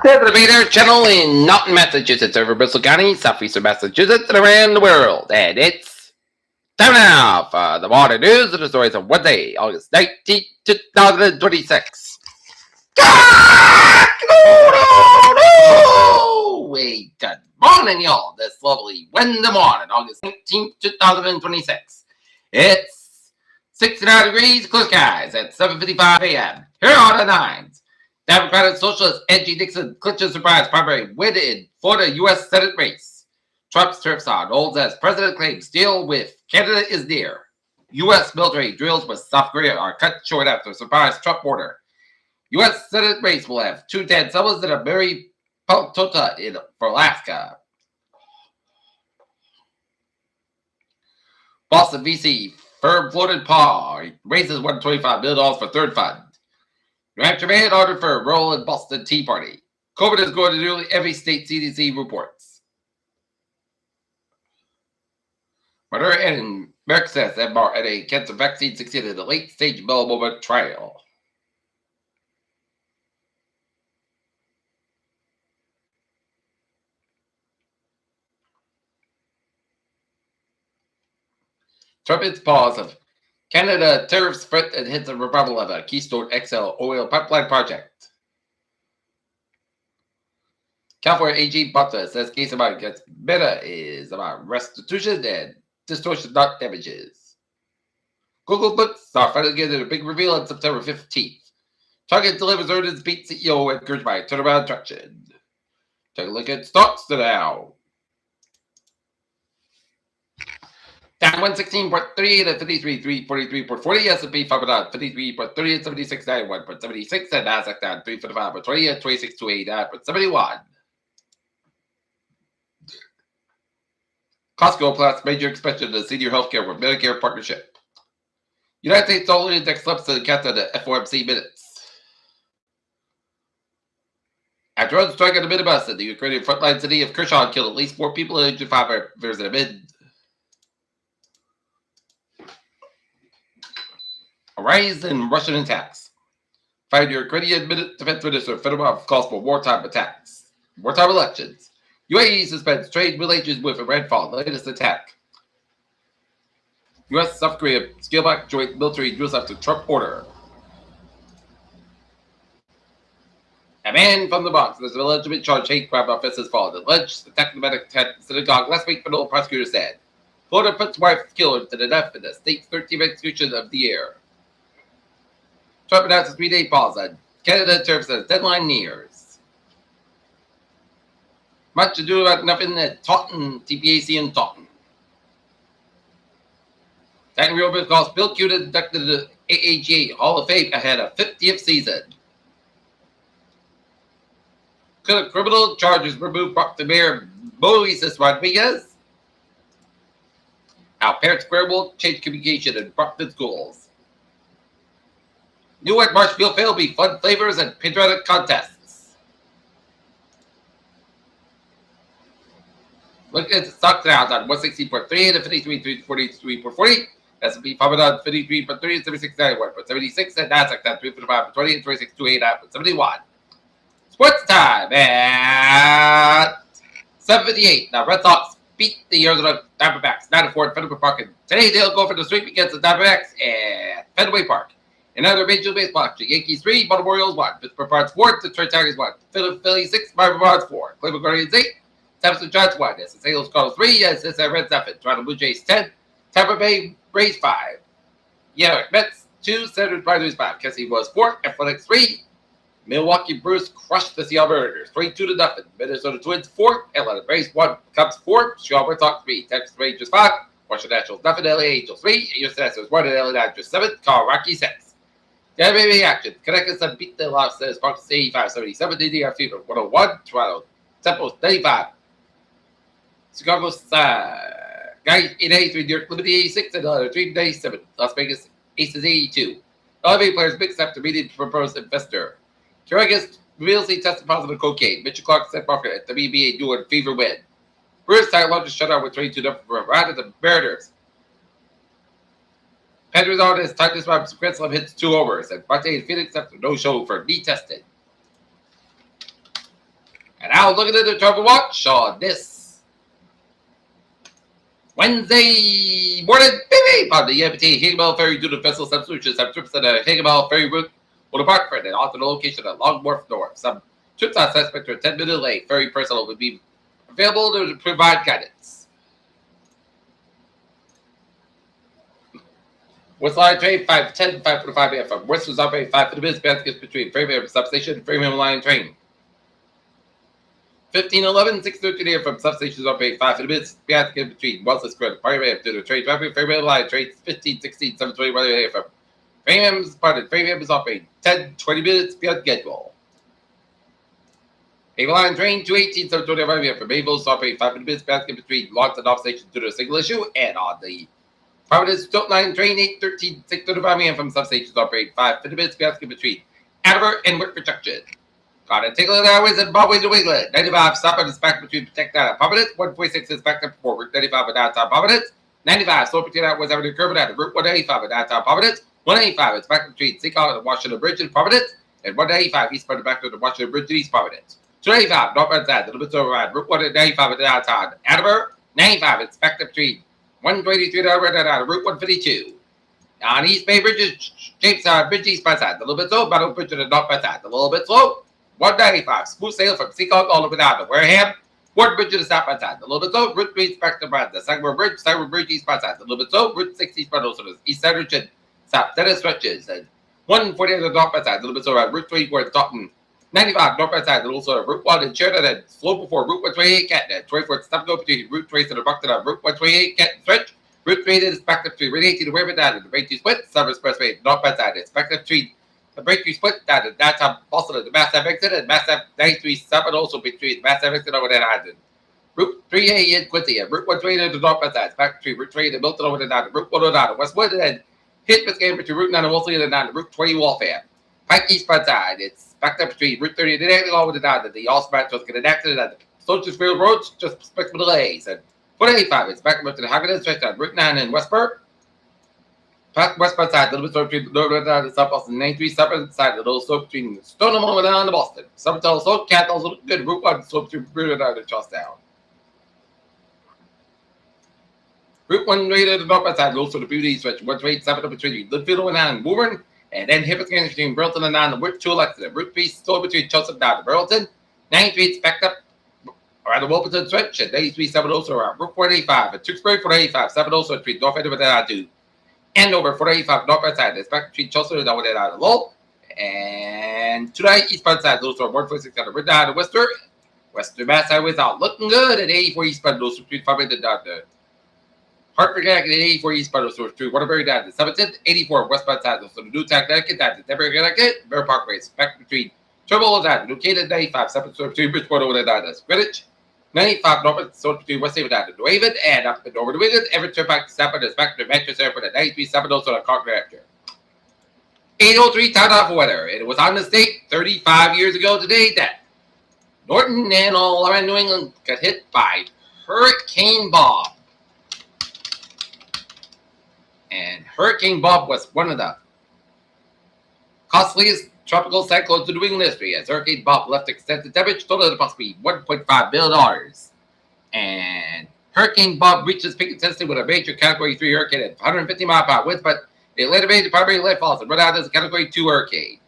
to the Vader channel in Norton, Massachusetts, over Bristol County, southeastern Massachusetts, and around the world. And it's time now for the morning news and the stories of Wednesday, August 19th, 2026. Wait, good morning, y'all. This lovely Wednesday morning, August 19th, 2026. It's 69 degrees, clear skies at 7:55 a.m. Here are the nines. Democratic Socialist Angie Dixon clinches surprise primary win in Florida U.S. Senate race. Trump's turfs on holds as president claims deal with Canada is near. U.S. military drills with South Korea are cut short after surprise Trump order. U.S. Senate race will have 2 Dan Summers and a Mary Peltota for Alaska. Boston VC firm floated paw raises $125 million for third fund. New Hampshire man ordered for a role in Boston Tea Party. COVID is going to nearly every state, CDC reports. Moderna and Merck says mRNA cancer vaccine succeeded in a late-stage melanoma trial. Trump hits pause of Canada tariffs threat and hits a revival of a Keystone XL oil pipeline project. California AG Butler says case about against Meta is about restitution and distortion, not damages. Google books are finally getting a big reveal on September 15th. Target delivers earnings beat CEO encouraged by turnaround traction. Take a look at stocks now. Down 116.3 at 53.43.40. S&P 500 53.30 at 76.91.76. And Nasdaq down 355.20 at 26.289.71. Costco plans major expansion of the senior healthcare with Medicare partnership. United States Dollar Index slips to the count of the FOMC minutes. After one strike on the minibus in the Ukrainian frontline city of Kherson killed at least 4 people and injured 5 others in a mid. A rise in Russian attacks. Find Ukrainian Defense Minister Fedorov calls for wartime attacks. Wartime elections. UAE suspends trade relations with Iran following latest attack. U.S. South Korea scale back joint military drills after Trump order. A man from the Bronx has been allegedly charged hate crime offenses following alleged attack the synagogue last week, federal prosecutor said. Florida puts wife killer to the death in the state's 13th execution of the year. Trump announced a 3-day pause on Canada tariffs as deadline nears. Much ado about nothing at Taunton, TPAC in Taunton. Tackling real big calls Bill Cute inducted to the AAGA Hall of Fame ahead of 50th season. Could criminal charges remove the mayor Moises Rodriguez? Our parents square will change communication in Brockton schools. New at Marshfield Fair will be fun flavors and patriotic contests. Look at the stock now on 160.3 and 53.43.40. S&P 500 53.3 and 76.91.76 and Nasdaq down 355.20 and 26.289.71. Sports time at 7:58. Now Red Sox beat the Arizona Diamondbacks 9-4 at Fenway Park. And today they'll go for the sweep against the Diamondbacks at Fenway Park. In other Major League Baseball action, Yankees 3, Baltimore Orioles 1, Pittsburgh Pirates 4, Detroit Tigers 1, Philly 6, Miami Marlins 4, Cleveland Guardians 8, Tampa Giants 1, St. Louis Cardinals 3, SSI Reds 7, Toronto Blue Jays 10, Tampa Bay Rays 5, Mets 2, Senators Padres 5, Cassie was 4, Athletics 3, Milwaukee Brewers crushed the Seattle Mariners 3-0. Minnesota Twins 4, Atlanta Braves 1, Cubs 4, Chicago Red Sox 3, Texas Rangers 5, Washington Nationals 0, LA Angels 3, Houston Astros 1, and LA Dodgers 7, Colorado Rockies 6. Yeah, maybe action. Connecticut Sun beat the Los Angeles Sparks 85-77. DDR Fever 101. Toronto Temples 95. Chicago Guys 883. New York Liberty 86. And another 397. Las Vegas Aces 82. LA players mixed after meeting proposed investor. Kyrgios reveals he tested positive for cocaine. Mitchell Clark set market at WBA doing fever win. Brewers tied largest shutout with 22-0 right at the Mariners. Pedro's on his tightest run. Grand Slam hits 2 overs. And Marte and Phoenix after no show for knee testing. And now looking at the travel watch on this Wednesday morning, baby, on the MT Higginbell Ferry due to vessel substitutions. Some trips to the Higginbell Ferry route will depart from and off the location at Long Wharf North. Some trips on suspect are 10-minute late. Ferry personnel will be available to provide guidance. West Line train 5:10, 5:45 a.m. from West was operating 5 minutes baskets between Framingham substation and Framingham Line train. 15:11, 6:13 a.m. from substations operating 5 minutes basket between Wellesley Square and Framingham to the train traffic. Framingham Line train 15:16, 7:21 a.m. from Framingham's parted. Framingham is operating 10-20 minutes beyond schedule. Mayville Line train 218, 7:25 a.m. from Mayville is operating 5 minutes basket between Lawrence and off station due to a single issue. And on the Providence Stoke Line train 813, 6:35 a.m. from substations operating 5 minutes basket between Attleboro and Whitford Junction. Got it. Take a look at Airways and Broadway to Wiglet. 95 stop and back between Protect That and Providence. 146 is back up forward. 95 and downtown Providence. 95 slow between that was Avenue Curve at Route 185 and downtown Providence. 185 is back between Seacock and Washington Bridge in Providence. And 185 eastbound back to the Washington Bridge in East Providence. 285 northbound side, a little bit over around Route 195 and downtown Attleboro. 95 is back up between 123 and Route 152. On East Bay Bridges, James Bridge eastbound side, a little bit slow. Battle Bridge to the northbound side, a little bit slow. 195, smooth sail from Seacock all the way down to Wareham. One bridge to the southbound side, a little bit slow. Route 3 back to the Sangamore Bridge eastbound side, a little bit slow. Route 6 eastbound also the East Side Region, south center stretches. And 148 on the northbound side, a little bit slow. Route 3 where Taunton. 95 northbound side, a little slow. Route 1 in Sheridan, and slow before Route 128 Canton. 24 stop go between Route 3 to the Buckton on Route 128 Canton stretch. Route 3 is back up to Route 18 to Wearman down and the Breakthrough Split. Summer Expressway northbound side, it's back up to the Breakthrough Split down to downtown Boston and the Mass Ave exit and Mass Ave 93 stop and also between the Mass Ave exit over there Island. Route 3A in Quincy and Route 128 to the northbound side, it's back to Route 3 to Milton over there down to Route 109 to Westwood and then hit Biscayne between Route 9 and Wolseley and down to Route 20 Waltham. Pike eastbound side, it's back up between Route 30 and the all with the down to the Allspat just get an accident at the Soldiers Roads, just expect for delays. And 185, it's back up to the Haggadah stretch on Route 9 in Westport. Westbound side, a little bit slow between the South Boston 93, southbound side, a little slow between Stoneham and down to Boston. Summertime slow, Canton also good. Route 1 slow between Bruder down to Charlestown. Route 1 right at the northbound side, also the Beauty stretch, 127 between Linfield and Woburn. And then Hippocaine between Burlington and down to Route 2 Lexington. Route 3 slow between Chelsea down to Burlington. 93 it's backed up around the Wilmington stretch. And 93 7 also around Route 485. And Tewksbury 485 7 also between North End of the 2. Andover 485 northbound side. It's back between Chelsea and down to Lowell. And tonight eastbound side, those are 146 down to Red down to Western. Western Mass Highways out looking good at 84 eastbound, those between Farmington down to Hartford, Connecticut, 84 eastbound, those through Waterbury down to 710, 84 westbound side, those to Newtown, Connecticut, down to Denver, Connecticut, Bear Parkways, back between Trumbull and down to New Canaan, 95, 7 between Bridgeport over there down to Greenwich, 95 north, so between West Haven down to New Haven, and up and over to Wiggins, every trip back to Stafford is back to Manchester Airport at 93, 7 also on Concord Avenue. 803 time off weather. It was on the state 35 years ago today that Norton and all around New England got hit by Hurricane Bob. And Hurricane Bob was one of the costliest tropical cyclones in New England history, as Hurricane Bob left extensive damage totaling approximately $1.5 billion. And Hurricane Bob reached its peak intensity with a major Category 3 hurricane at 150 mile per hour winds, but it later made the primary landfalls and run out as a Category 2 hurricane.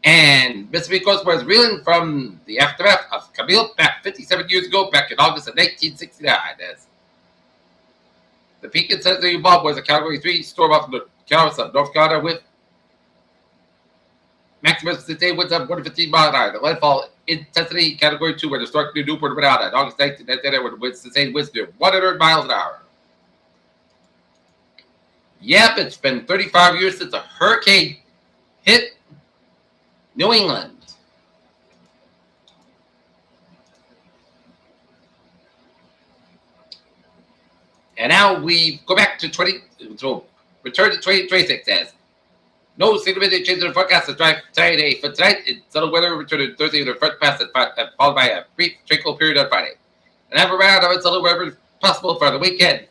And Mississippi Coast was reeling from the aftermath of Camille back 57 years ago, back in August of 1969. As the peak intensity of Bob was a Category 3 storm off the coast of North Carolina with maximum sustained winds of 115 miles an hour. The landfall intensity Category 2 where the storm New Newport went out on August 1999 with sustained winds to 100 miles an hour. Yep, it's been 35 years since a hurricane hit New England. And now we go back to return to 2026 as no significant change in the forecast to drive Saturday for tonight. It's settled weather return to Thursday with a front pass followed by a brief tranquil period on Friday. And have a round of unsettled weather possible for the weekend.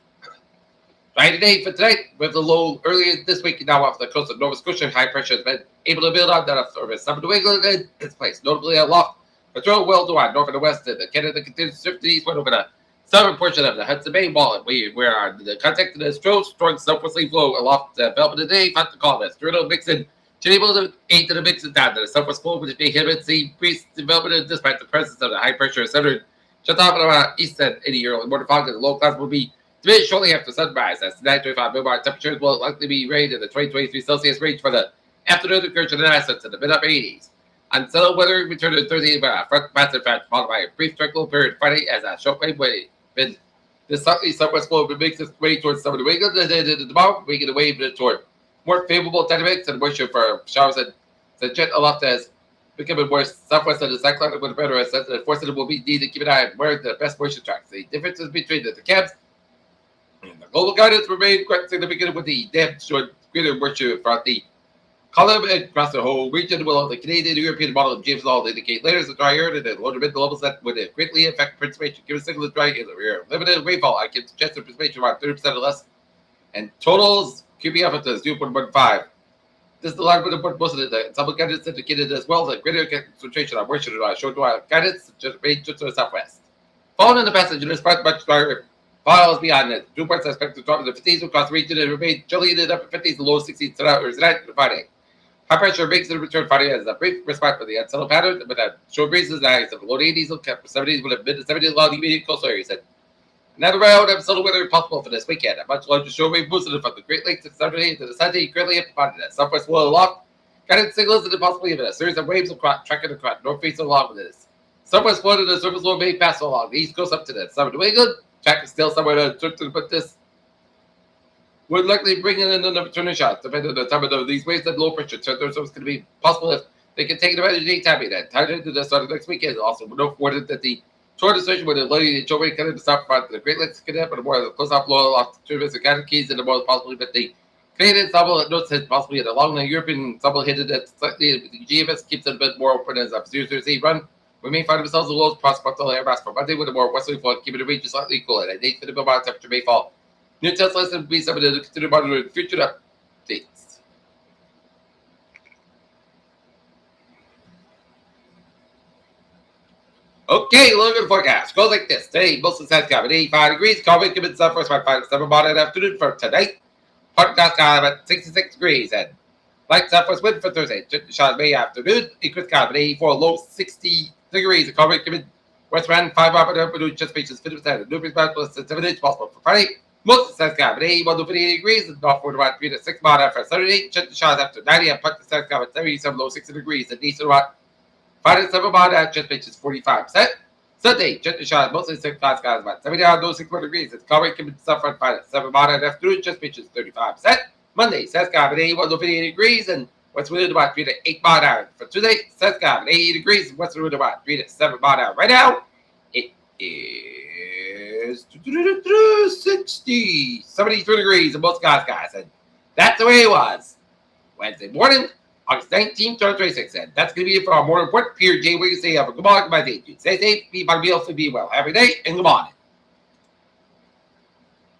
Dry today for tonight with the low earlier this week now off the coast of Nova Scotia. High pressure has been able to build on that of service. Some New England in its place, notably aloft Control well to our north and the west. The Canada continues to shift to the east over the southern portion of the Hudson Bay Wall. Where the contact of the strong southwesterly flow aloft the Belfast today. Found the columnist. Turtle Mixon. Able to aid to the mix down to the southwest flow, which may inhibit the increased development despite the presence of the high pressure centered shut off of east and any early morning fog. The low clouds will be diminished shortly after sunrise. As 9:25 midnight temperatures will likely be rained in the 20-23 Celsius range for the afternoon incursion and assets in the mid-upper 80s. Unsettled weather returned to Thursday by a front massive front, followed by a brief tranquil period Friday as a shortwave wave. The slightly southwest flow makes its way towards some of the Wiggins and tomorrow, making the wave toward more favorable dynamics and moisture for showers and the jet aloft as becoming more southwest of the cyclonic with better as the forces will be needed to keep an eye on where the best moisture tracks. The differences between the cabs and the global guidance remain quite significant with the depth showing greater moisture throughout the column and across the whole region. Will the Canadian European model of James Law indicate layers of dry air and the lower mid levels that would greatly affect precipitation. Give a signal of dry air. Limited rainfall. I can suggest the precipitation around 30% or less. And totals QBF at 0.15. This is the line with the most of the some guidance indicated as well the greater concentration of moisture showed to guidance just made to the southwest. Following in the passage, it is quite much drier miles beyond it. 2 points expected to drop in the 50s across the region and remain chilly in the upper 50s and low 60s tonight and Friday. High pressure makes the return Friday as a brief respite for the unsettled pattern, but that short breezes and the low 80s will cap 70s with a mid 70s along the immediate coastal areas. Another round of subtle weather possible for this weekend. A much larger show wave boosted from the Great Lakes and Saturday to the Sunday currently provided at southwest will aloft. Guided signals and possibly even a series of waves will tracking across north face along with this. Southwest flow to the surface low may pass along the east coast up to the southern New England. Track is still somewhere to but this would likely bring in another turning shot depending on the time of these waves and low pressure turns. So it's going to be possible if they can take advantage of anytime that tied into the start of next weekend. Also, no word that the short decision with the lady and Joey kind of stop front the Great Lakes Cadet, but more close off low off the Turbis and Canada Keys and the more possibly, but the Canadian double notes hit possibly along the European double hit that slightly the GMS keeps it a bit more open as a 0-0 run. We may find ourselves a low prospectal air mass for Monday with a more westerly flow, keeping the range slightly cooler. At 8 for the mild temperature may fall. New test list will be some of the considered monitor future updates. Okay, look at the forecast. Goes like this. Today, most of the sun's coming 85 degrees. Cold commits southwest by 5 to 7 about that afternoon for tonight. Podcast time at 66 degrees and light southwest wind for Thursday. Shot May afternoon. Equals time at 84, low 60 degrees. The cold commit west wind 5 up and up and just spaces 50%. New breeze about plus 7 inches possible for Friday. Most of the sun's coming 81 to 58 degrees and north forward about 3 to 6 about after Saturday. Shot after 90 and punt the sun's coming 77, low 60 degrees and east about 5 to 7 about that just pitches 45%. Sunday, jet shot mostly 6 skies about 70 down, low 64 degrees. It's covering can be suffered 5 to 7 about that afternoon, just pitches 35%. Monday, sun's coming 81 to 58 degrees and west wind about 3 to 8 about hour. For Tuesday, sun's coming 80 degrees and west wind about 3 to 7 about hour. Right now, it is 73 degrees in most skies, and that's the way it was Wednesday morning. August 19th, 2026, and that's going to be it for our morning report. Pierre J. Wiggins say, have a good morning, my day. Stay safe, be well, have a good day, and good morning.